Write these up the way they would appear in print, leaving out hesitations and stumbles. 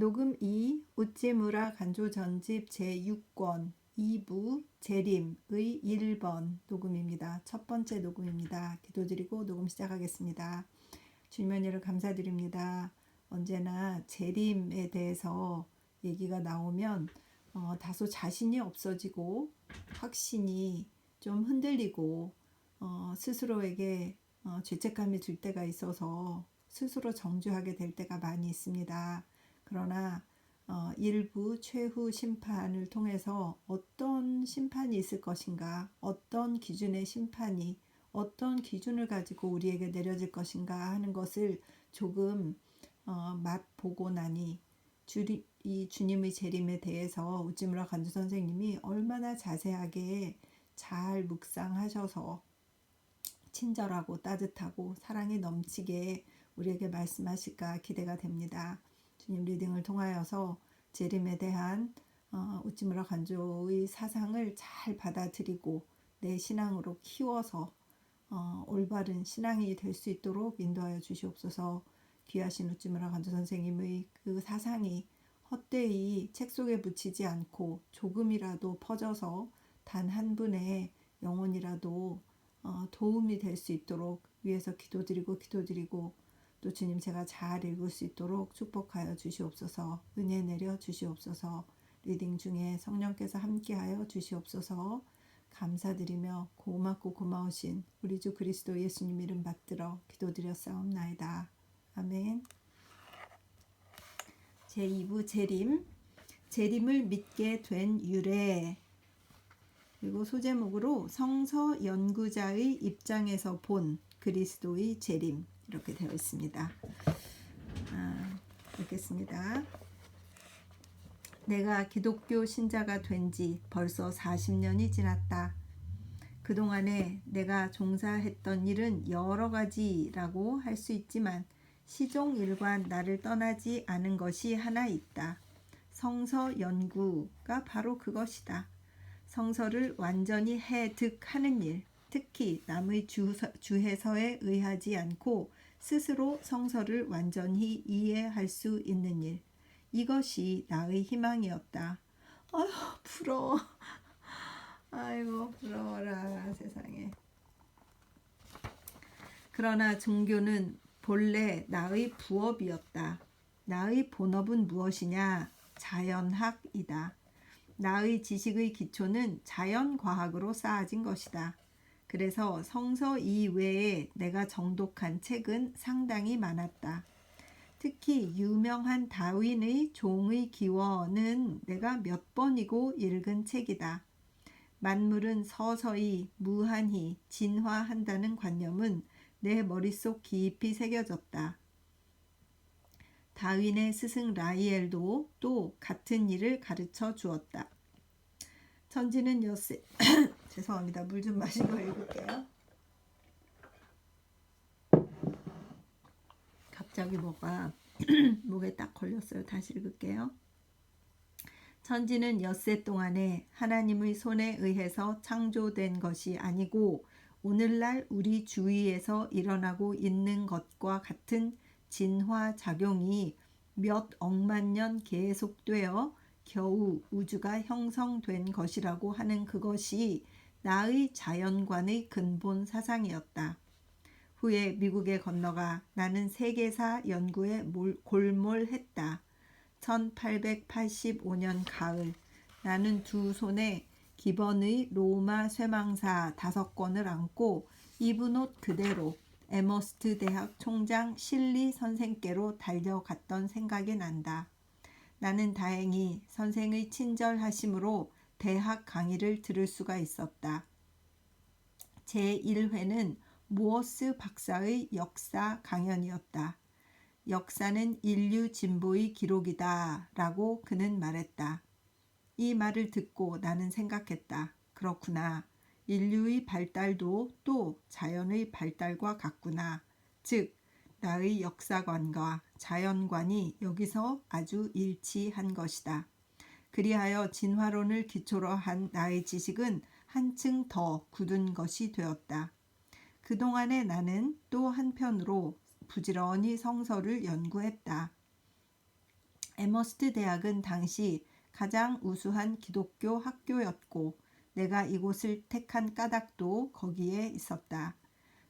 녹음 2 우찌무라 간조 전집 제6권 2부 재림의 1번 녹음입니다. 첫 번째 녹음입니다. 기도드리고 녹음 시작하겠습니다. 주님 은혜를 감사드립니다. 언제나 재림에 대해서 얘기가 나오면 다소 자신이 없어지고 확신이 좀 흔들리고 스스로에게 죄책감이 들 때가 있어서 스스로 정죄하게 될 때가 많이 있습니다. 그러나 일부 최후 심판을 통해서 어떤 심판이 있을 것인가, 어떤 기준의 심판이 어떤 기준을 가지고 우리에게 내려질 것인가 하는 것을 조금 맛보고 나니 이 주님의 재림에 대해서 우찌무라 간주 선생님이 얼마나 자세하게 잘 묵상하셔서 친절하고 따뜻하고 사랑이 넘치게 우리에게 말씀하실까 기대가 됩니다. 주님 리딩을 통하여서 재림에 대한 우찌무라 간조의 사상을 잘 받아들이고 내 신앙으로 키워서 올바른 신앙이 될 수 있도록 인도하여 주시옵소서. 귀하신 우찌무라 간조 선생님의 그 사상이 헛되이 책 속에 묻히지 않고 조금이라도 퍼져서 단 한 분의 영혼이라도 도움이 될 수 있도록 위해서 기도드리고 또 주님 제가 잘 읽을 수 있도록 축복하여 주시옵소서. 은혜 내려 주시옵소서. 리딩 중에 성령께서 함께하여 주시옵소서. 감사드리며 고맙고 고마우신 우리 주 그리스도 예수님 이름 받들어 기도드렸사옵나이다. 아멘. 제2부 재림을 믿게 된 유래, 그리고 소제목으로 성서 연구자의 입장에서 본 그리스도의 재림, 이렇게 되어 있습니다. 읽겠습니다. 내가 기독교 신자가 된 지 벌써 40년이 지났다. 그동안에 내가 종사했던 일은 여러 가지라고 할 수 있지만 시종일관 나를 떠나지 않은 것이 하나 있다. 성서 연구가 바로 그것이다. 성서를 완전히 해득하는 일, 특히 남의 주해서에 의하지 않고 스스로 성서를 완전히 이해할 수 있는 일, 이것이 나의 희망이었다. 아휴 부러워. 아이고 부러워라 세상에. 그러나 종교는 본래 나의 부업이었다. 나의 본업은 무엇이냐? 자연학이다. 나의 지식의 기초는 자연과학으로 쌓아진 것이다. 그래서 성서 이외에 내가 정독한 책은 상당히 많았다. 특히 유명한 다윈의 종의 기원은 내가 몇 번이고 읽은 책이다. 만물은 서서히 무한히 진화한다는 관념은 내 머릿속 깊이 새겨졌다. 다윈의 스승 라이엘도 또 같은 일을 가르쳐 주었다. 천지는 엿새 죄송합니다. 물 좀 마시고 읽을게요. 갑자기 뭐가 목에 딱 걸렸어요. 다시 읽을게요. 천지는 엿새 동안에 하나님의 손에 의해서 창조된 것이 아니고 오늘날 우리 주위에서 일어나고 있는 것과 같은 진화 작용이 몇 억만 년 계속되어 겨우 우주가 형성된 것이라고 하는 그것이 나의 자연관의 근본 사상이었다. 후에 미국에 건너가 나는 세계사 연구에 골몰했다. 1885년 가을, 나는 두 손에 기번의 로마 쇠망사 5권을 안고 입은 옷 그대로 에머스트 대학 총장 실리 선생께로 달려갔던 생각이 난다. 나는 다행히 선생의 친절하심으로 대학 강의를 들을 수가 있었다. 제1회는 모어스 박사의 역사 강연이었다. 역사는 인류 진보의 기록이다 라고 그는 말했다. 이 말을 듣고 나는 생각했다. 그렇구나. 인류의 발달도 또 자연의 발달과 같구나. 즉 나의 역사관과 자연관이 여기서 아주 일치한 것이다. 그리하여 진화론을 기초로 한 나의 지식은 한층 더 굳은 것이 되었다. 그동안에 나는 또 한편으로 부지런히 성서를 연구했다. 에머스트 대학은 당시 가장 우수한 기독교 학교였고 내가 이곳을 택한 까닭도 거기에 있었다.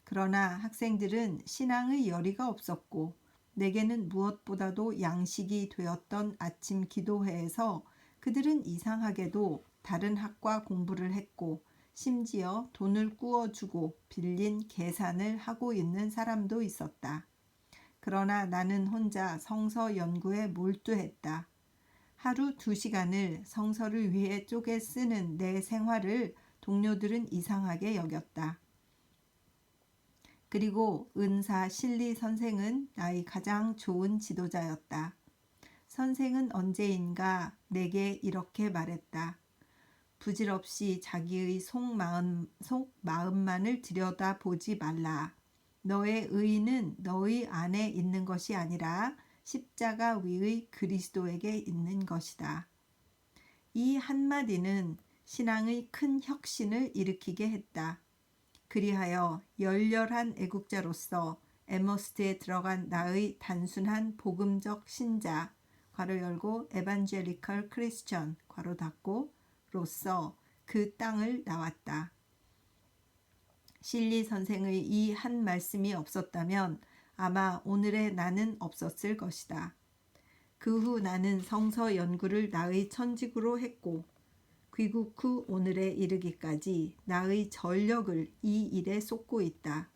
그러나 학생들은 신앙의 열의가 없었고 내게는 무엇보다도 양식이 되었던 아침 기도회에서 그들은 이상하게도 다른 학과 공부를 했고 심지어 돈을 꾸어주고 빌린 계산을 하고 있는 사람도 있었다. 그러나 나는 혼자 성서 연구에 몰두했다. 하루 2시간을 성서를 위해 쪼개 쓰는 내 생활을 동료들은 이상하게 여겼다. 그리고 은사 실리 선생은 나의 가장 좋은 지도자였다. 선생은 언제인가 내게 이렇게 말했다. 부질없이 자기의 속마음만을 들여다보지 말라. 너의 의의는 너의 안에 있는 것이 아니라 십자가 위의 그리스도에게 있는 것이다. 이 한마디는 신앙의 큰 혁신을 일으키게 했다. 그리하여 열렬한 애국자로서 에머스트에 들어간 나의 단순한 복음적 신자 괄호 열고 에반젤리컬 크리스천 괄호 닫고 로서 그 땅을 나왔다. 실리 선생의 이 한 말씀이 없었다면 아마 오늘의 나는 없었을 것이다. 그 후 나는 성서 연구를 나의 천직으로 했고 귀국 후 오늘에 이르기까지 나의 전력을 이 일에 쏟고 있다.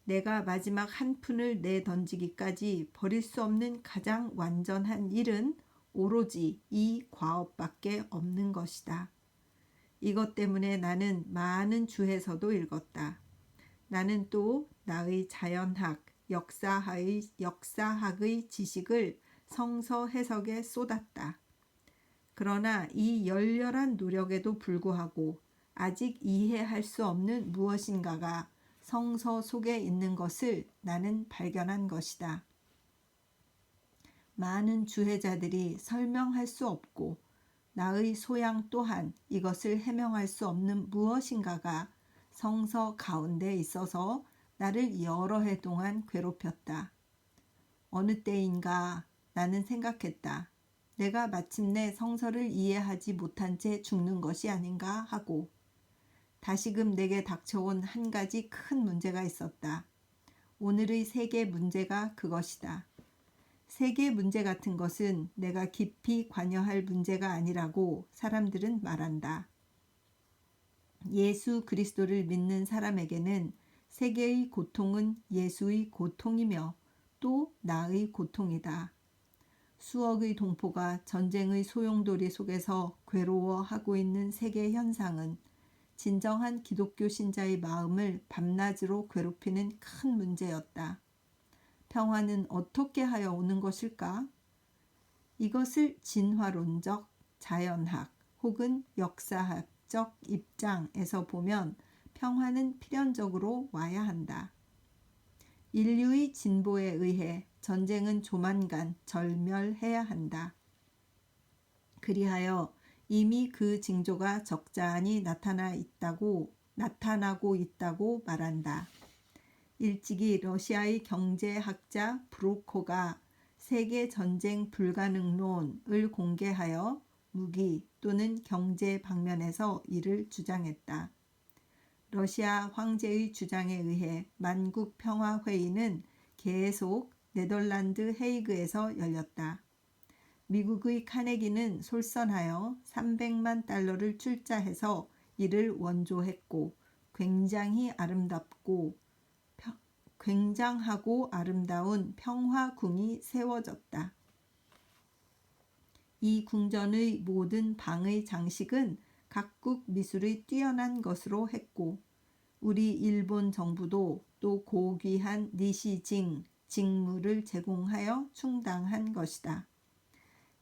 내가 마지막 한 푼을 내던지기까지 버릴 수 없는 가장 완전한 일은 오로지 이 과업밖에 없는 것이다. 이것 때문에 나는 많은 주해서도 읽었다. 나는 또 나의 자연학, 역사학의 지식을 성서 해석에 쏟았다. 그러나 이 열렬한 노력에도 불구하고 아직 이해할 수 없는 무엇인가가 성서 속에 있는 것을 나는 발견한 것이다. 많은 주해자들이 설명할 수 없고 나의 소양 또한 이것을 해명할 수 없는 무엇인가가 성서 가운데 있어서 나를 여러 해 동안 괴롭혔다. 어느 때인가 나는 생각했다. 내가 마침내 성서를 이해하지 못한 채 죽는 것이 아닌가 하고 다시금 내게 닥쳐온 한 가지 큰 문제가 있었다. 오늘의 세계 문제가 그것이다. 세계 문제 같은 것은 내가 깊이 관여할 문제가 아니라고 사람들은 말한다. 예수 그리스도를 믿는 사람에게는 세계의 고통은 예수의 고통이며 또 나의 고통이다. 수억의 동포가 전쟁의 소용돌이 속에서 괴로워하고 있는 세계 현상은 진정한 기독교 신자의 마음을 밤낮으로 괴롭히는 큰 문제였다. 평화는 어떻게 하여 오는 것일까? 이것을 진화론적, 자연학 혹은 역사학적 입장에서 보면 평화는 필연적으로 와야 한다. 인류의 진보에 의해 전쟁은 조만간 절멸해야 한다. 그리하여 이미 그 징조가 적잖이 나타나고 있다고 말한다. 일찍이 러시아의 경제학자 브로코가 세계전쟁 불가능론을 공개하여 무기 또는 경제 방면에서 이를 주장했다. 러시아 황제의 주장에 의해 만국평화회의는 계속 네덜란드 헤이그에서 열렸다. 미국의 카네기는 솔선하여 300만 달러를 출자해서 이를 원조했고 굉장하고 아름다운 평화궁이 세워졌다. 이 궁전의 모든 방의 장식은 각국 미술의 뛰어난 것으로 했고 우리 일본 정부도 또 고귀한 니시징, 직물을 제공하여 충당한 것이다.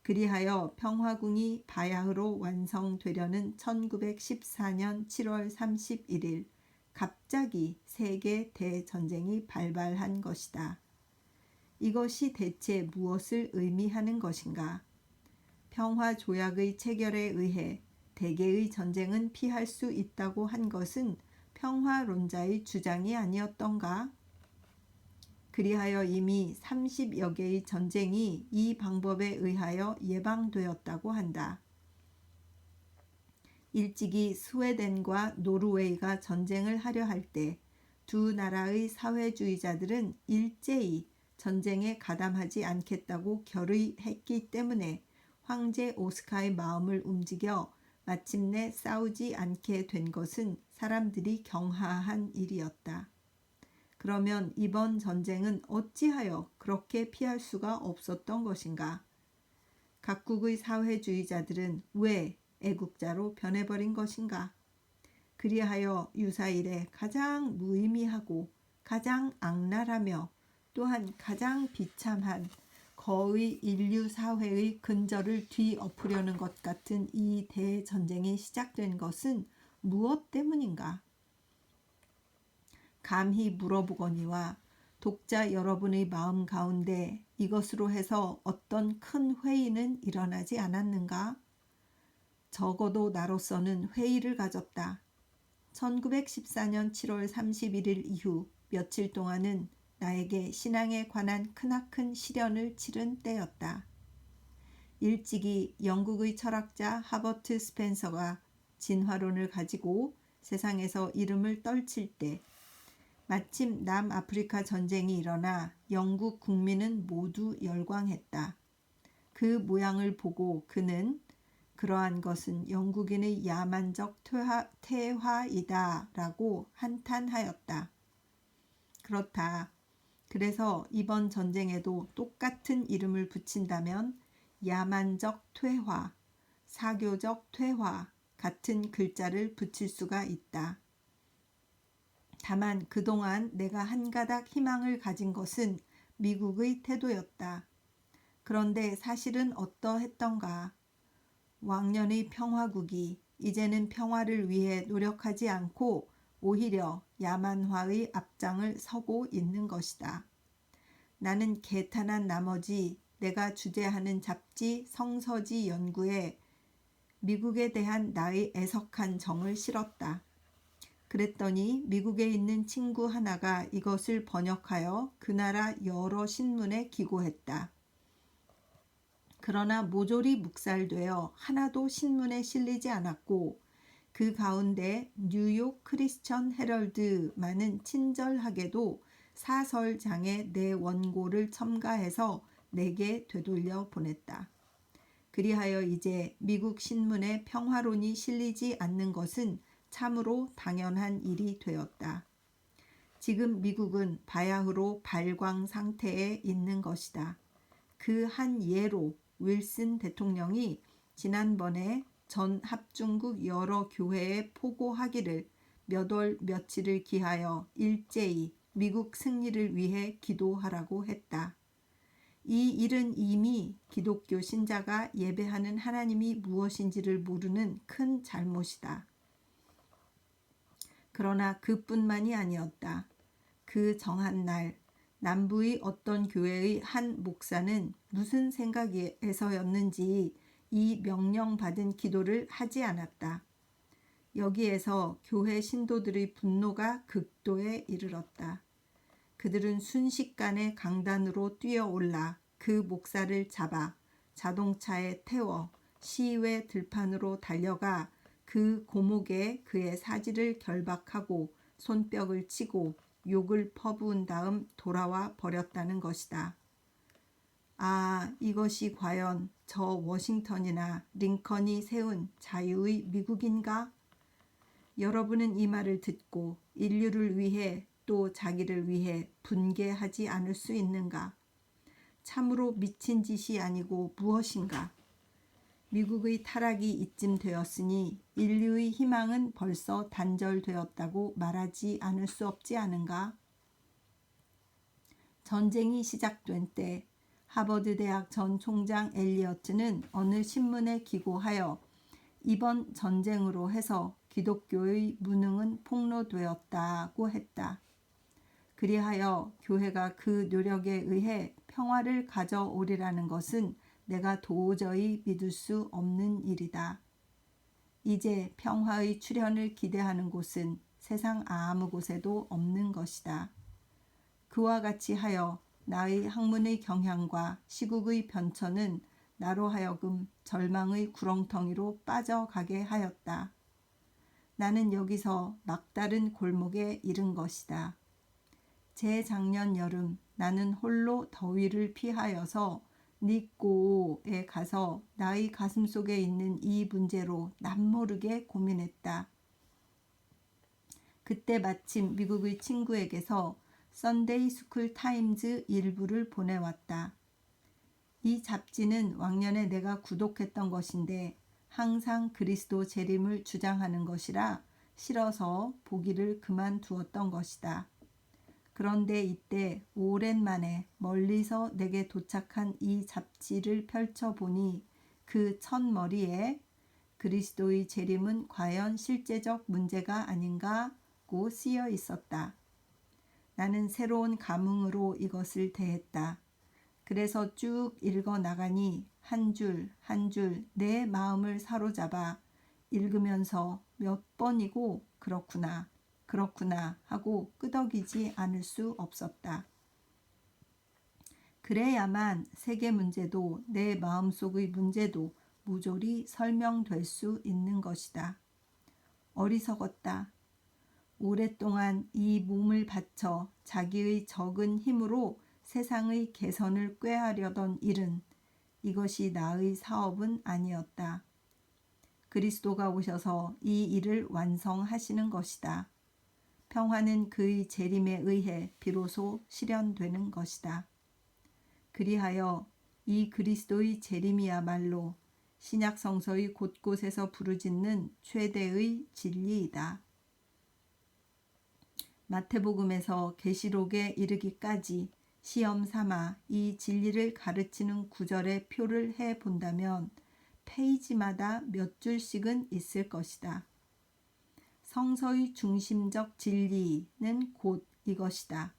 그리하여 평화궁이 바야흐로 완성되려는 1914년 7월 31일 갑자기 세계 대전쟁이 발발한 것이다. 이것이 대체 무엇을 의미하는 것인가? 평화조약의 체결에 의해 대개의 전쟁은 피할 수 있다고 한 것은 평화론자의 주장이 아니었던가? 그리하여 이미 30여 개의 전쟁이 이 방법에 의하여 예방되었다고 한다. 일찍이 스웨덴과 노르웨이가 전쟁을 하려 할 때 두 나라의 사회주의자들은 일제히 전쟁에 가담하지 않겠다고 결의했기 때문에 황제 오스카의 마음을 움직여 마침내 싸우지 않게 된 것은 사람들이 경하한 일이었다. 그러면 이번 전쟁은 어찌하여 그렇게 피할 수가 없었던 것인가? 각국의 사회주의자들은 왜 애국자로 변해버린 것인가? 그리하여 유사일에 가장 무의미하고 가장 악랄하며 또한 가장 비참한 거의 인류 사회의 근저를 뒤엎으려는 것 같은 이 대전쟁이 시작된 것은 무엇 때문인가? 감히 물어보거니와 독자 여러분의 마음 가운데 이것으로 해서 어떤 큰 회의는 일어나지 않았는가? 적어도 나로서는 회의를 가졌다. 1914년 7월 31일 이후 며칠 동안은 나에게 신앙에 관한 크나큰 시련을 치른 때였다. 일찍이 영국의 철학자 하버트 스펜서가 진화론을 가지고 세상에서 이름을 떨칠 때 마침 남아프리카 전쟁이 일어나 영국 국민은 모두 열광했다. 그 모양을 보고 그는 그러한 것은 영국인의 야만적 퇴화이다 라고 한탄하였다. 그렇다. 그래서 이번 전쟁에도 똑같은 이름을 붙인다면 야만적 퇴화, 사교적 퇴화 같은 글자를 붙일 수가 있다. 다만 그동안 내가 한 가닥 희망을 가진 것은 미국의 태도였다. 그런데 사실은 어떠했던가? 왕년의 평화국이 이제는 평화를 위해 노력하지 않고 오히려 야만화의 앞장을 서고 있는 것이다. 나는 개탄한 나머지 내가 주재하는 잡지 성서지 연구에 미국에 대한 나의 애석한 정을 실었다. 그랬더니 미국에 있는 친구 하나가 이것을 번역하여 그 나라 여러 신문에 기고했다. 그러나 모조리 묵살되어 하나도 신문에 실리지 않았고 그 가운데 뉴욕 크리스천 헤럴드만은 친절하게도 사설장에 내 원고를 첨가해서 내게 되돌려 보냈다. 그리하여 이제 미국 신문에 평화론이 실리지 않는 것은 참으로 당연한 일이 되었다. 지금 미국은 바야흐로 발광 상태에 있는 것이다. 그 한 예로 윌슨 대통령이 지난번에 전 합중국 여러 교회에 포고하기를 몇 월 며칠을 기하여 일제히 미국 승리를 위해 기도하라고 했다. 이 일은 이미 기독교 신자가 예배하는 하나님이 무엇인지를 모르는 큰 잘못이다. 그러나 그뿐만이 아니었다. 그 정한 날 남부의 어떤 교회의 한 목사는 무슨 생각에서였는지 이 명령받은 기도를 하지 않았다. 여기에서 교회 신도들의 분노가 극도에 이르렀다. 그들은 순식간에 강단으로 뛰어올라 그 목사를 잡아 자동차에 태워 시외 들판으로 달려가 그 고목에 그의 사지를 결박하고 손뼉을 치고 욕을 퍼부은 다음 돌아와 버렸다는 것이다. 아, 이것이 과연 저 워싱턴이나 링컨이 세운 자유의 미국인가? 여러분은 이 말을 듣고 인류를 위해 또 자기를 위해 분개하지 않을 수 있는가? 참으로 미친 짓이 아니고 무엇인가? 미국의 타락이 이쯤 되었으니 인류의 희망은 벌써 단절되었다고 말하지 않을 수 없지 않은가? 전쟁이 시작된 때 하버드 대학 전 총장 엘리어트는 어느 신문에 기고하여 이번 전쟁으로 해서 기독교의 무능은 폭로되었다고 했다. 그리하여 교회가 그 노력에 의해 평화를 가져오리라는 것은 내가 도저히 믿을 수 없는 일이다. 이제 평화의 출현을 기대하는 곳은 세상 아무 곳에도 없는 것이다. 그와 같이 하여 나의 학문의 경향과 시국의 변천은 나로 하여금 절망의 구렁텅이로 빠져가게 하였다. 나는 여기서 막다른 골목에 이른 것이다. 재작년 여름 나는 홀로 더위를 피하여서 니꼬에 가서 나의 가슴속에 있는 이 문제로 남모르게 고민했다. 그때 마침 미국의 친구에게서 선데이 스쿨 타임즈 일부를 보내왔다. 이 잡지는 왕년에 내가 구독했던 것인데 항상 그리스도 재림을 주장하는 것이라 싫어서 보기를 그만두었던 것이다. 그런데 이때 오랜만에 멀리서 내게 도착한 이 잡지를 펼쳐보니 그 첫머리에 그리스도의 재림은 과연 실제적 문제가 아닌가고 쓰여 있었다. 나는 새로운 감흥으로 이것을 대했다. 그래서 쭉 읽어 나가니 한 줄 한 줄 내 마음을 사로잡아 읽으면서 몇 번이고 그렇구나 하고 끄덕이지 않을 수 없었다. 그래야만 세계 문제도 내 마음속의 문제도 모조리 설명될 수 있는 것이다. 어리석었다. 오랫동안 이 몸을 바쳐 자기의 적은 힘으로 세상의 개선을 꾀하려던 일은 이것이 나의 사업은 아니었다. 그리스도가 오셔서 이 일을 완성하시는 것이다. 평화는 그의 재림에 의해 비로소 실현되는 것이다. 그리하여 이 그리스도의 재림이야말로 신약 성서의 곳곳에서 부르짖는 최대의 진리이다. 마태복음에서 계시록에 이르기까지 시험 삼아 이 진리를 가르치는 구절의 표를 해 본다면 페이지마다 몇 줄씩은 있을 것이다. 성서의 중심적 진리는 곧 이것이다.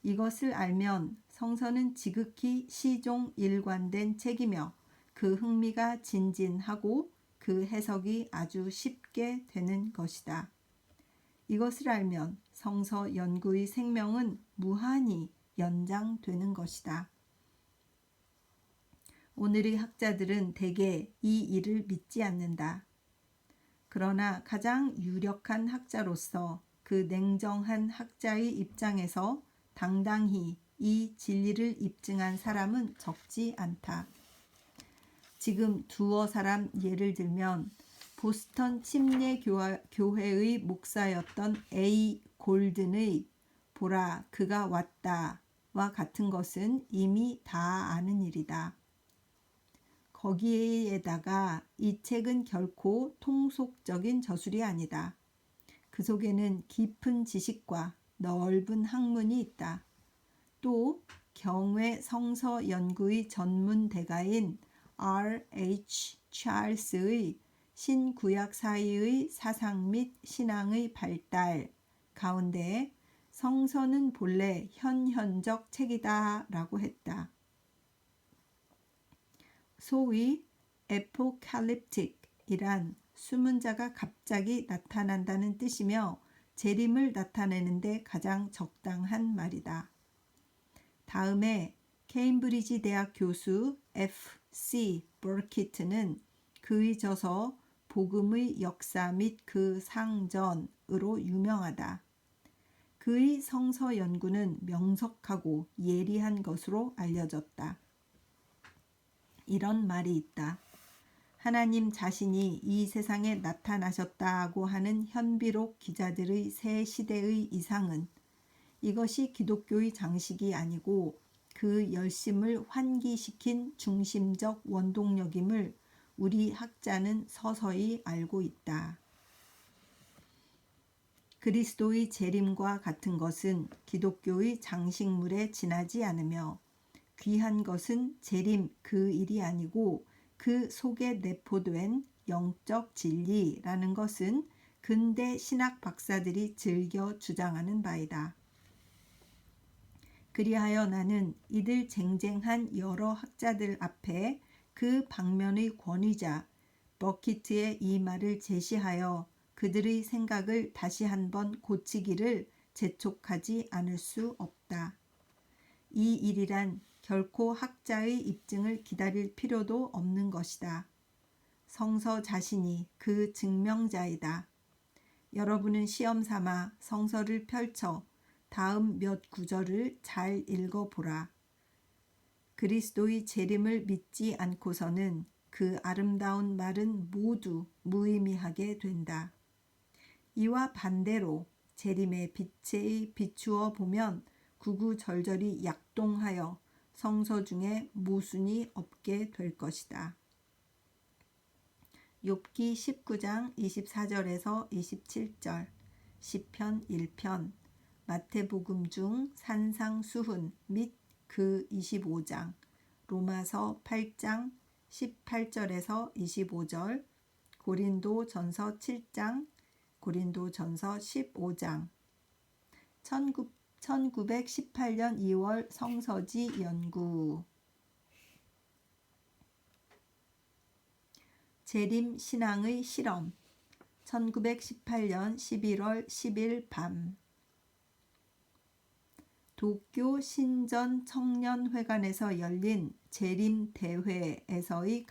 이것을 알면 성서는 지극히 시종일관된 책이며 그 흥미가 진진하고 그 해석이 아주 쉽게 되는 것이다. 이것을 알면 성서 연구의 생명은 무한히 연장되는 것이다. 오늘의 학자들은 대개 이 일을 믿지 않는다. 그러나 가장 유력한 학자로서 그 냉정한 학자의 입장에서 당당히 이 진리를 입증한 사람은 적지 않다. 지금 두어 사람 예를 들면 보스턴 침례교회의 목사였던 A. 골든의 보라 그가 왔다와 같은 것은 이미 다 아는 일이다. 거기에다가 이 책은 결코 통속적인 저술이 아니다. 그 속에는 깊은 지식과 넓은 학문이 있다. 또 경외 성서 연구의 전문 대가인 R.H. 찰스의 신구약 사이의 사상 및 신앙의 발달 가운데 성서는 본래 현현적 책이다 라고 했다. 소위 에포칼립틱이란 숨은 자가 갑자기 나타난다는 뜻이며 재림을 나타내는데 가장 적당한 말이다. 다음에 케임브리지 대학 교수 F.C. 버키트는 그의 저서 복음의 역사 및 그 상전으로 유명하다. 그의 성서 연구는 명석하고 예리한 것으로 알려졌다. 이런 말이 있다. 하나님 자신이 이 세상에 나타나셨다고 하는 현비록 기자들의 새 시대의 이상은 이것이 기독교의 장식이 아니고 그 열심을 환기시킨 중심적 원동력임을 우리 학자는 서서히 알고 있다. 그리스도의 재림과 같은 것은 기독교의 장식물에 지나지 않으며 귀한 것은 재림 그 일이 아니고 그 속에 내포된 영적 진리라는 것은 근대 신학 박사들이 즐겨 주장하는 바이다. 그리하여 나는 이들 쟁쟁한 여러 학자들 앞에 그 방면의 권위자 버키트의 이 말을 제시하여 그들의 생각을 다시 한번 고치기를 재촉하지 않을 수 없다. 없다. 이 일이란 결코 학자의 입증을 기다릴 필요도 없는 것이다. 성서 자신이 그 증명자이다. 여러분은 시험 삼아 성서를 펼쳐 다음 몇 구절을 잘 읽어보라. 그리스도의 재림을 믿지 않고서는 그 아름다운 말은 모두 무의미하게 된다. 이와 반대로 재림의 빛에 비추어 보면 구구절절히 약동하여 성서 중에 모순이 없게 될 것이다. 욥기 19장 24절에서 27절, 시편 1편, 마태복음 중 산상수훈 및 그 25장, 로마서 8장 18절에서 25절, 고린도전서 7장, 고린도전서 15장, 1918년 2월 성서지 연구. 재림 신앙의 실험. 1918년 11월 10일 밤. 도쿄 신전 청년회관에서 열린 재림 대회에서의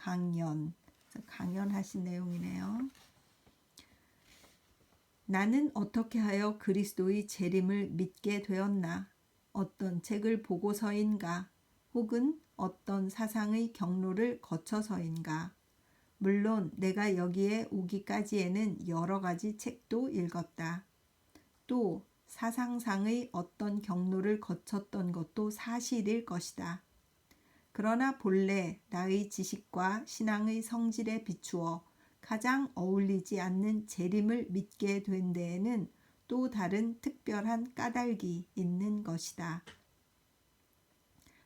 강연하신 내용이네요. 나는 어떻게 하여 그리스도의 재림을 믿게 되었나? 어떤 책을 보고서인가? 혹은 어떤 사상의 경로를 거쳐서인가? 물론 내가 여기에 오기까지에는 여러 가지 책도 읽었다. 또 사상상의 어떤 경로를 거쳤던 것도 사실일 것이다. 그러나 본래 나의 지식과 신앙의 성질에 비추어 가장 어울리지 않는 재림을 믿게 된 데에는 또 다른 특별한 까닭이 있는 것이다.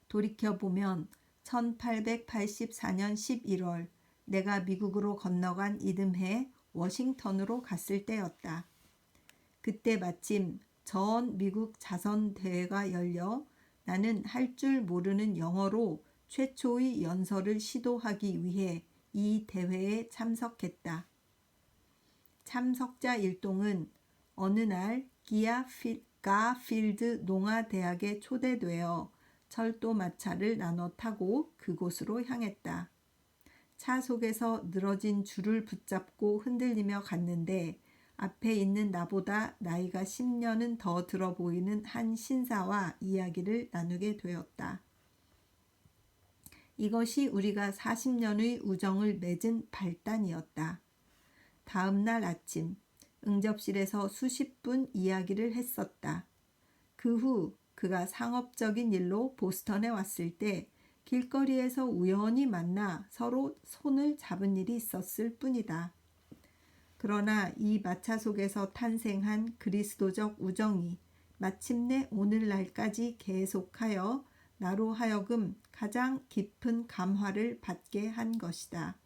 돌이켜보면 1884년 11월 내가 미국으로 건너간 이듬해 워싱턴으로 갔을 때였다. 그때 마침 전 미국 자선 대회가 열려 나는 할 줄 모르는 영어로 최초의 연설을 시도하기 위해 이 대회에 참석했다. 참석자 일동은 어느 날 가필드 농아대학에 초대되어 철도 마차를 나눠 타고 그곳으로 향했다. 차 속에서 늘어진 줄을 붙잡고 흔들리며 갔는데 앞에 있는 나보다 나이가 10년은 더 들어 보이는 한 신사와 이야기를 나누게 되었다. 이것이 우리가 40년의 우정을 맺은 발단이었다. 다음 날 아침 응접실에서 수십 분 이야기를 했었다. 그 후 그가 상업적인 일로 보스턴에 왔을 때 길거리에서 우연히 만나 서로 손을 잡은 일이 있었을 뿐이다. 그러나 이 마차 속에서 탄생한 그리스도적 우정이 마침내 오늘날까지 계속하여 나로 하여금 가장 깊은 감화를 받게 한 것이다.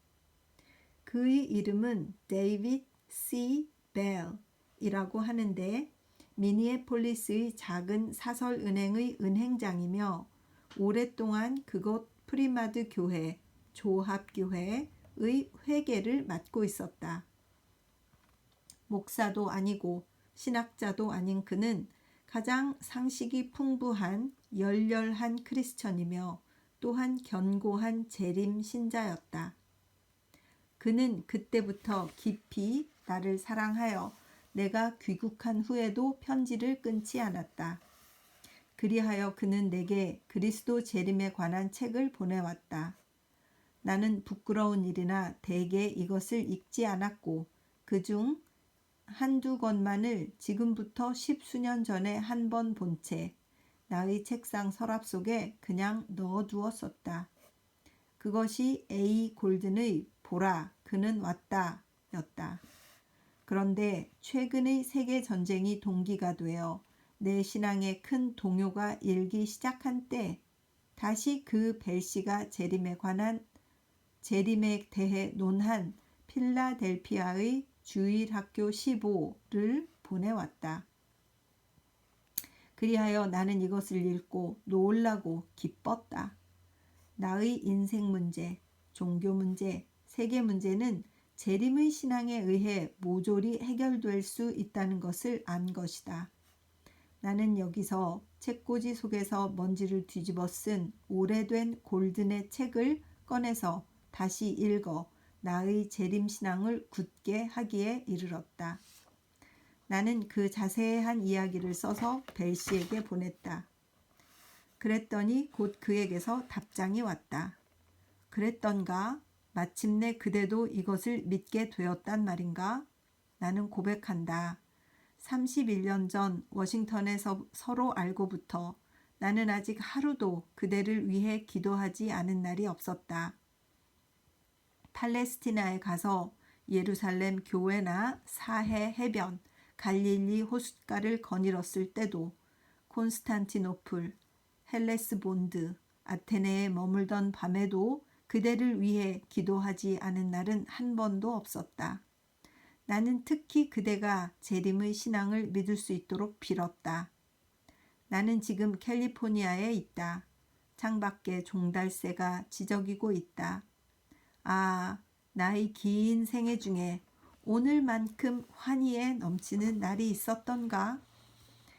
그의 이름은 데이빗 C. 벨이라고 하는데 미니애폴리스의 작은 사설은행의 은행장이며 오랫동안 그곳 프리마드 교회, 조합교회의 회계를 맡고 있었다. 목사도 아니고 신학자도 아닌 그는 가장 상식이 풍부한 열렬한 크리스천이며 또한 견고한 재림 신자였다. 그는 그때부터 깊이 나를 사랑하여 내가 귀국한 후에도 편지를 끊지 않았다. 그리하여 그는 내게 그리스도 재림에 관한 책을 보내왔다. 나는 부끄러운 일이나 대개 이것을 읽지 않았고 그중 한두 권만을 지금부터 10수년 전에 한 번 본 채 나의 책상 서랍 속에 그냥 넣어두었었다. 그것이 A. 골든의 보라, 그는 왔다 였다. 그런데 최근의 세계전쟁이 동기가 되어 내 신앙에 큰 동요가 일기 시작한 때 다시 그 벨씨가 재림에 대해 논한 필라델피아의 주일학교 15를 보내왔다. 그리하여 나는 이것을 읽고 놀라고 기뻤다. 나의 인생 문제, 종교 문제, 세계 문제는 재림의 신앙에 의해 모조리 해결될 수 있다는 것을 안 것이다. 나는 여기서 책꽂이 속에서 먼지를 뒤집어 쓴 오래된 골든의 책을 꺼내서 다시 읽어 나의 재림신앙을 굳게 하기에 이르렀다. 나는 그 자세한 이야기를 써서 벨 씨에게 보냈다. 그랬더니 곧 그에게서 답장이 왔다. 그랬던가? 마침내 그대도 이것을 믿게 되었단 말인가? 나는 고백한다. 31년 전 워싱턴에서 서로 알고부터 나는 아직 하루도 그대를 위해 기도하지 않은 날이 없었다. 팔레스티나에 가서 예루살렘 교회나 사해 해변, 갈릴리 호숫가를 거닐었을 때도 콘스탄티노플, 헬레스본드, 아테네에 머물던 밤에도 그대를 위해 기도하지 않은 날은 한 번도 없었다. 나는 특히 그대가 재림의 신앙을 믿을 수 있도록 빌었다. 나는 지금 캘리포니아에 있다. 창밖에 종달새가 지저귀고 있다. 아, 나의 긴 생애 중에 오늘만큼 환희에 넘치는 날이 있었던가?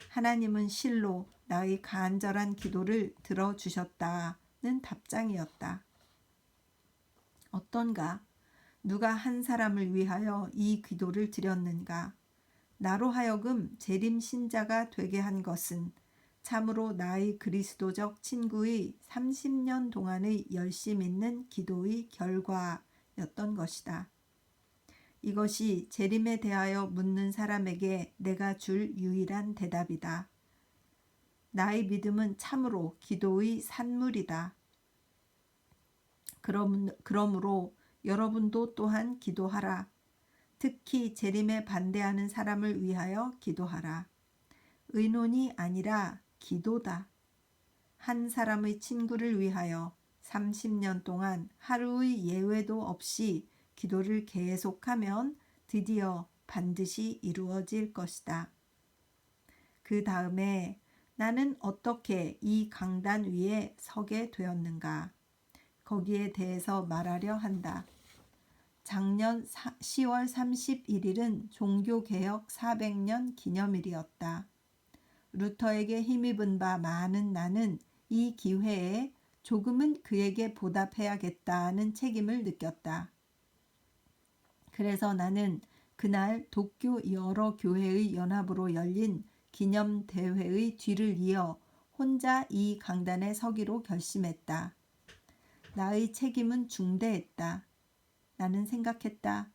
하나님은 실로 나의 간절한 기도를 들어주셨다는 답장이었다. 어떤가? 누가 한 사람을 위하여 이 기도를 드렸는가? 나로 하여금 재림 신자가 되게 한 것은 참으로 나의 그리스도적 친구의 30년 동안의 열심 있는 기도의 결과였던 것이다. 이것이 재림에 대하여 묻는 사람에게 내가 줄 유일한 대답이다. 나의 믿음은 참으로 기도의 산물이다. 그러므로 여러분도 또한 기도하라. 특히 재림에 반대하는 사람을 위하여 기도하라. 의논이 아니라 기도다. 한 사람의 친구를 위하여 30년 동안 하루의 예외도 없이 기도를 계속하면 드디어 반드시 이루어질 것이다. 그 다음에 나는 어떻게 이 강단 위에 서게 되었는가? 거기에 대해서 말하려 한다. 작년 10월 31일은 종교개혁 400년 기념일이었다. 루터에게 힘입은 바 많은 나는 이 기회에 조금은 그에게 보답해야겠다는 책임을 느꼈다. 그래서 나는 그날 도쿄 여러 교회의 연합으로 열린 기념대회의 뒤를 이어 혼자 이 강단에 서기로 결심했다. 나의 책임은 중대했다. 나는 생각했다.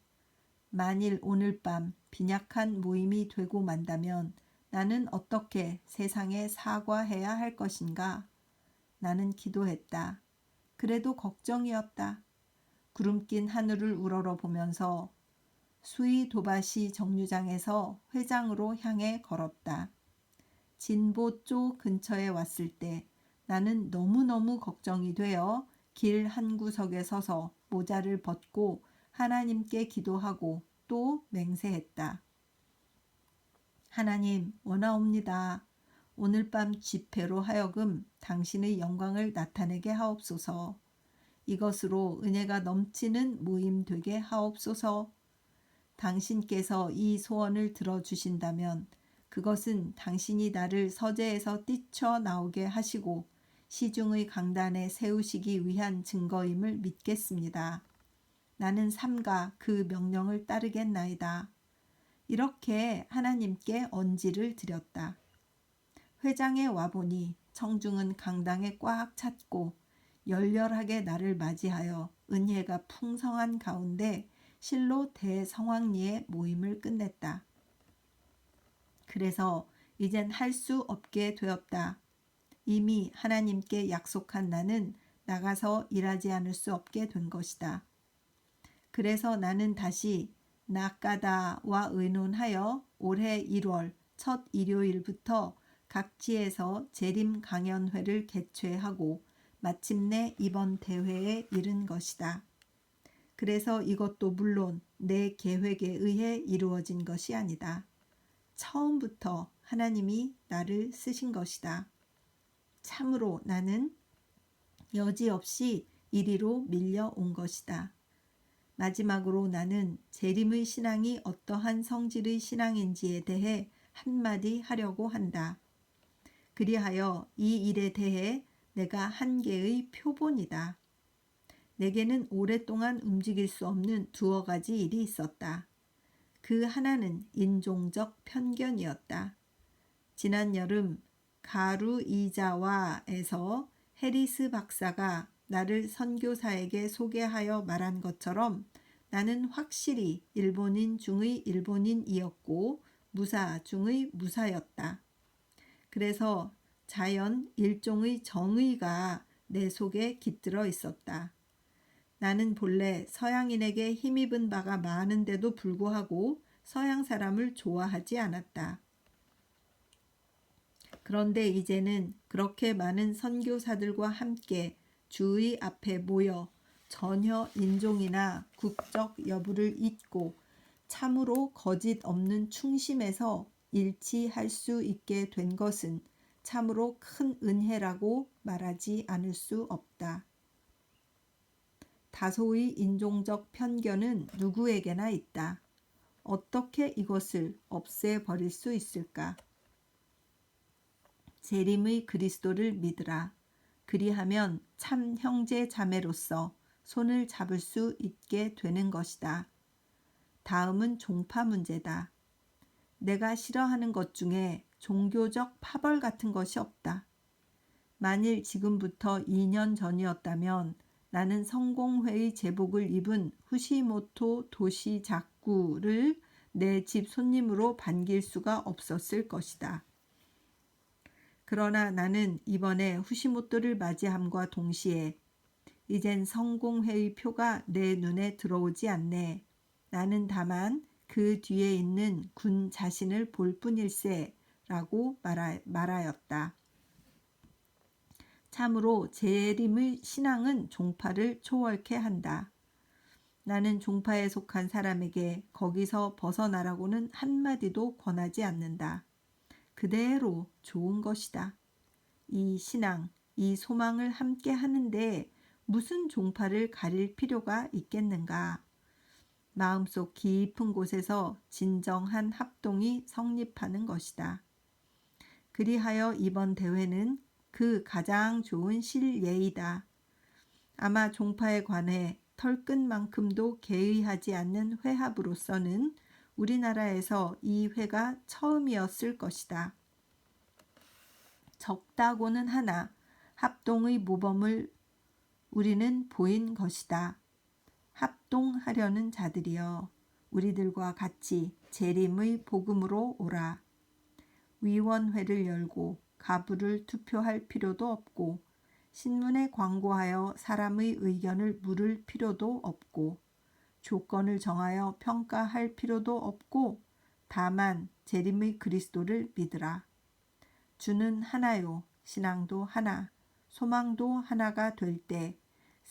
만일 오늘 밤 빈약한 모임이 되고 만다면 나는 어떻게 세상에 사과해야 할 것인가? 나는 기도했다. 그래도 걱정이었다. 구름 낀 하늘을 우러러 보면서 수이도바시 정류장에서 회장으로 향해 걸었다. 진보조 근처에 왔을 때 나는 너무너무 걱정이 되어 길 한 구석에 서서 모자를 벗고 하나님께 기도하고 또 맹세했다. 하나님, 원하옵니다. 오늘 밤 집회로 하여금 당신의 영광을 나타내게 하옵소서. 이것으로 은혜가 넘치는 모임 되게 하옵소서. 당신께서 이 소원을 들어주신다면 그것은 당신이 나를 서재에서 뛰쳐나오게 하시고 시중의 강단에 세우시기 위한 증거임을 믿겠습니다. 나는 삼가 그 명령을 따르겠나이다. 이렇게 하나님께 언지를 드렸다. 회장에 와보니 청중은 강당에 꽉 찼고 열렬하게 나를 맞이하여 은혜가 풍성한 가운데 실로 대성황리의 모임을 끝냈다. 그래서 이젠 할 수 없게 되었다. 이미 하나님께 약속한 나는 나가서 일하지 않을 수 없게 된 것이다. 그래서 나는 다시 나까다와 의논하여 올해 1월 첫 일요일부터 각지에서 재림 강연회를 개최하고 마침내 이번 대회에 이른 것이다. 그래서 이것도 물론 내 계획에 의해 이루어진 것이 아니다. 처음부터 하나님이 나를 쓰신 것이다. 참으로 나는 여지없이 이리로 밀려온 것이다. 마지막으로 나는 재림의 신앙이 어떠한 성질의 신앙인지에 대해 한마디 하려고 한다. 그리하여 이 일에 대해 내가 한계의 표본이다. 내게는 오랫동안 움직일 수 없는 두어 가지 일이 있었다. 그 하나는 인종적 편견이었다. 지난 여름 가루이자와에서 해리스 박사가 나를 선교사에게 소개하여 말한 것처럼 나는 확실히 일본인 중의 일본인이었고 무사 중의 무사였다. 그래서 자연 일종의 정의가 내 속에 깃들어 있었다. 나는 본래 서양인에게 힘입은 바가 많은데도 불구하고 서양 사람을 좋아하지 않았다. 그런데 이제는 그렇게 많은 선교사들과 함께 주의 앞에 모여 전혀 인종이나 국적 여부를 잊고 참으로 거짓 없는 충심에서 일치할 수 있게 된 것은 참으로 큰 은혜라고 말하지 않을 수 없다. 다소의 인종적 편견은 누구에게나 있다. 어떻게 이것을 없애버릴 수 있을까? 재림의 그리스도를 믿으라. 그리하면 참 형제 자매로서 손을 잡을 수 있게 되는 것이다. 다음은 종파 문제다. 내가 싫어하는 것 중에 종교적 파벌 같은 것이 없다. 만일 지금부터 2년 전이었다면 나는 성공회의 제복을 입은 후시모토 도시 작구를 내 집 손님으로 반길 수가 없었을 것이다. 그러나 나는 이번에 후시모토를 맞이함과 동시에 이젠 성공회의 표가 내 눈에 들어오지 않네. 나는 다만 그 뒤에 있는 군 자신을 볼 뿐일세 라고 말하였다. 참으로 재림의 신앙은 종파를 초월케 한다. 나는 종파에 속한 사람에게 거기서 벗어나라고는 한마디도 권하지 않는다. 그대로 좋은 것이다. 이 신앙, 이 소망을 함께 하는데 무슨 종파를 가릴 필요가 있겠는가? 마음속 깊은 곳에서 진정한 합동이 성립하는 것이다. 그리하여 이번 대회는 그 가장 좋은 실예이다. 아마 종파에 관해 털끝만큼도 개의하지 않는 회합으로서는 우리나라에서 이 회가 처음이었을 것이다. 적다고는 하나 합동의 모범을 우리는 보인 것이다. 합동하려는 자들이여 우리들과 같이 재림의 복음으로 오라. 위원회를 열고 가부를 투표할 필요도 없고 신문에 광고하여 사람의 의견을 물을 필요도 없고 조건을 정하여 평가할 필요도 없고 다만 재림의 그리스도를 믿으라. 주는 하나요. 신앙도 하나, 소망도 하나가 될 때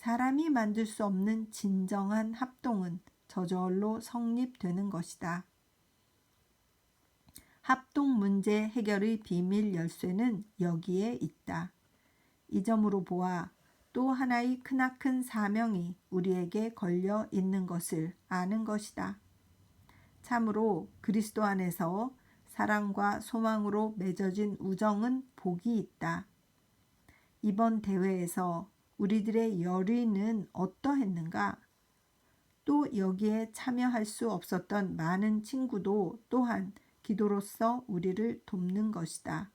사람이 만들 수 없는 진정한 합동은 저절로 성립되는 것이다. 합동 문제 해결의 비밀 열쇠는 여기에 있다. 이 점으로 보아 또 하나의 크나큰 사명이 우리에게 걸려 있는 것을 아는 것이다. 참으로 그리스도 안에서 사랑과 소망으로 맺어진 우정은 복이 있다. 이번 대회에서 우리들의 열의는 어떠했는가? 또 여기에 참여할 수 없었던 많은 친구도 또한 기도로서 우리를 돕는 것이다.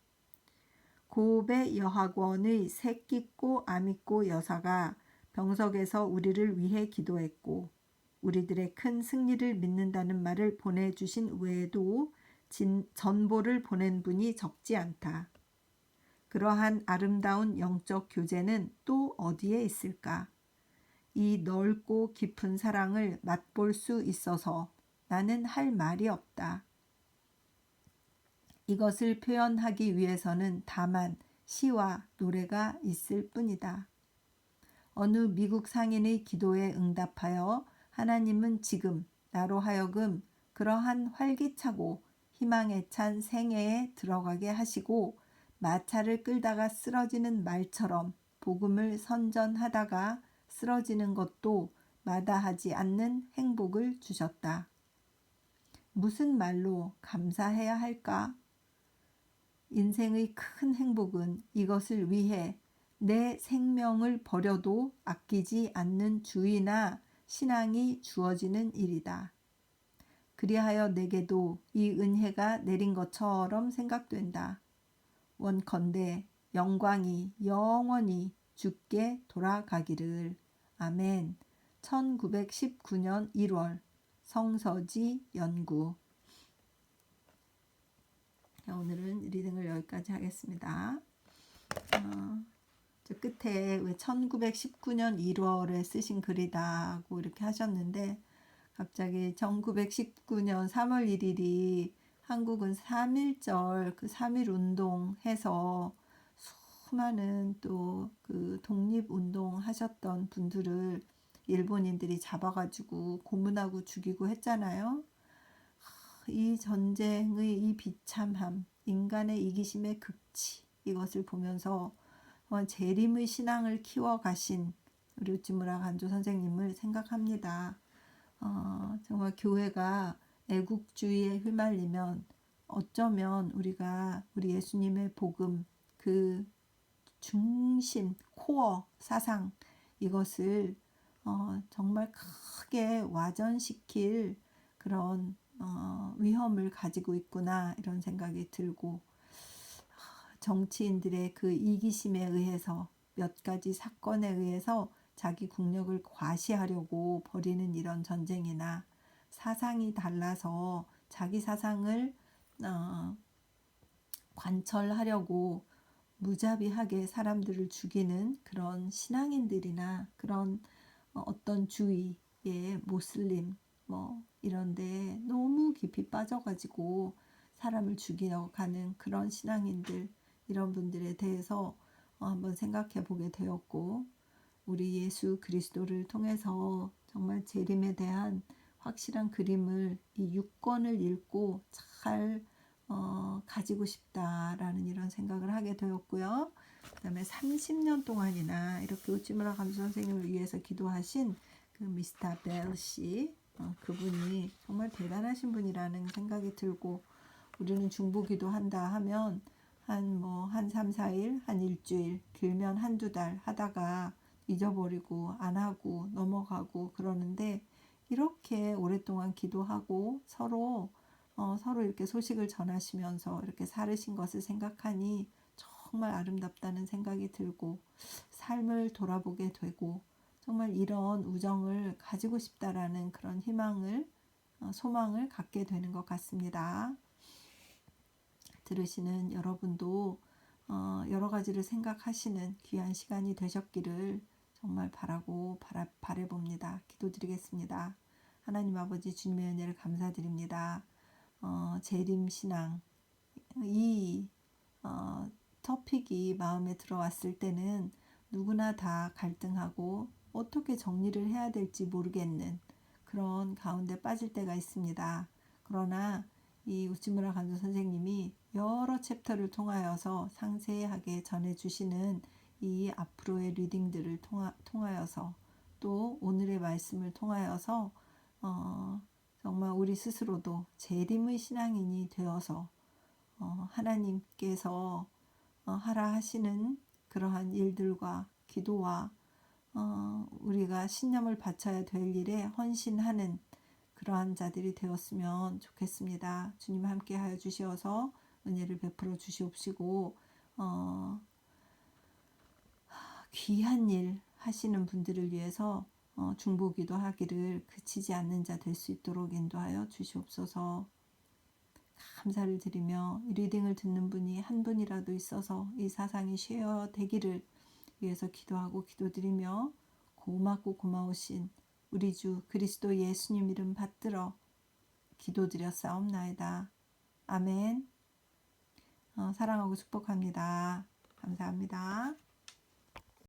고베 여학원의 새끼꼬 아미꼬 여사가 병석에서 우리를 위해 기도했고 우리들의 큰 승리를 믿는다는 말을 보내주신 외에도 전보를 보낸 분이 적지 않다. 그러한 아름다운 영적 교제는 또 어디에 있을까? 이 넓고 깊은 사랑을 맛볼 수 있어서 나는 할 말이 없다. 이것을 표현하기 위해서는 다만 시와 노래가 있을 뿐이다. 어느 미국 상인의 기도에 응답하여 하나님은 지금 나로 하여금 그러한 활기차고 희망에 찬 생애에 들어가게 하시고 마차를 끌다가 쓰러지는 말처럼 복음을 선전하다가 쓰러지는 것도 마다하지 않는 행복을 주셨다. 무슨 말로 감사해야 할까? 인생의 큰 행복은 이것을 위해 내 생명을 버려도 아끼지 않는 주의나 신앙이 주어지는 일이다. 그리하여 내게도 이 은혜가 내린 것처럼 생각된다. 원컨대 영광이 영원히 주께 돌아가기를. 아멘. 1919년 1월 성서지 연구. 오늘은 리딩을 여기까지 하겠습니다. 저 끝에 왜 1919년 1월에 쓰신 글이다고 이렇게 하셨는데 갑자기 1919년 3월 1일이 한국은 3.1절 그 3.1 운동 해서 수많은 또 그 독립운동 하셨던 분들을 일본인들이 잡아가지고 고문하고 죽이고 했잖아요. 이 전쟁의 이 비참함, 인간의 이기심의 극치, 이것을 보면서 재림의 신앙을 키워가신 우리 우찌무라 간조 선생님을 생각합니다. 정말 교회가 애국주의에 휘말리면 어쩌면 우리가 우리 예수님의 복음 그 중심, 코어 사상 이것을 정말 크게 와전시킬 그런 위험을 가지고 있구나 이런 생각이 들고 정치인들의 그 이기심에 의해서 몇 가지 사건에 의해서 자기 국력을 과시하려고 벌이는 이런 전쟁이나 사상이 달라서 자기 사상을 관철하려고 무자비하게 사람들을 죽이는 그런 신앙인들이나 그런 어떤 주위의 모슬림 뭐 이런데 너무 깊이 빠져가지고 사람을 죽이러 가는 그런 신앙인들 이런 분들에 대해서 한번 생각해 보게 되었고 우리 예수 그리스도를 통해서 정말 재림에 대한 확실한 그림을 이 6권을 읽고 잘 가지고 싶다라는 이런 생각을 하게 되었고요. 그 다음에 30년 동안이나 이렇게 우찌무라 간조 선생님을 위해서 기도하신 그 미스터 벨 씨, 그분이 정말 대단하신 분이라는 생각이 들고 우리는 중보기도 한다 하면 한 3, 4일, 한 일주일, 길면 한두 달 하다가 잊어버리고 안 하고 넘어가고 그러는데 이렇게 오랫동안 기도하고 서로 이렇게 소식을 전하시면서 이렇게 살으신 것을 생각하니 정말 아름답다는 생각이 들고 삶을 돌아보게 되고 정말 이런 우정을 가지고 싶다라는 그런 희망을 소망을 갖게 되는 것 같습니다. 들으시는 여러분도 여러 가지를 생각하시는 귀한 시간이 되셨기를 정말 바라고 바라봅니다. 기도드리겠습니다. 하나님 아버지 주님의 은혜를 감사드립니다. 재림신앙 이 토픽이 마음에 들어왔을 때는 누구나 다 갈등하고 어떻게 정리를 해야 될지 모르겠는 그런 가운데 빠질 때가 있습니다. 그러나 이 우찌무라 간조 선생님이 여러 챕터를 통하여서 상세하게 전해주시는 이 앞으로의 리딩들을 통하여서 또 오늘의 말씀을 통하여서 정말 우리 스스로도 재림의 신앙인이 되어서 하나님께서 하라 하시는 그러한 일들과 기도와 우리가 신념을 바쳐야 될 일에 헌신하는 그러한 자들이 되었으면 좋겠습니다. 주님 함께 하여 주시어서 은혜를 베풀어 주시옵시고 귀한 일 하시는 분들을 위해서 중보기도 하기를 그치지 않는 자 될 수 있도록 인도하여 주시옵소서. 감사를 드리며 리딩을 듣는 분이 한 분이라도 있어서 이 사상이 쉐어 되기를 위해서 기도하고 기도드리며 고맙고 고마우신 우리 주 그리스도 예수님 이름 받들어 기도드렸사옵나이다. 아멘. 사랑하고 축복합니다. 감사합니다.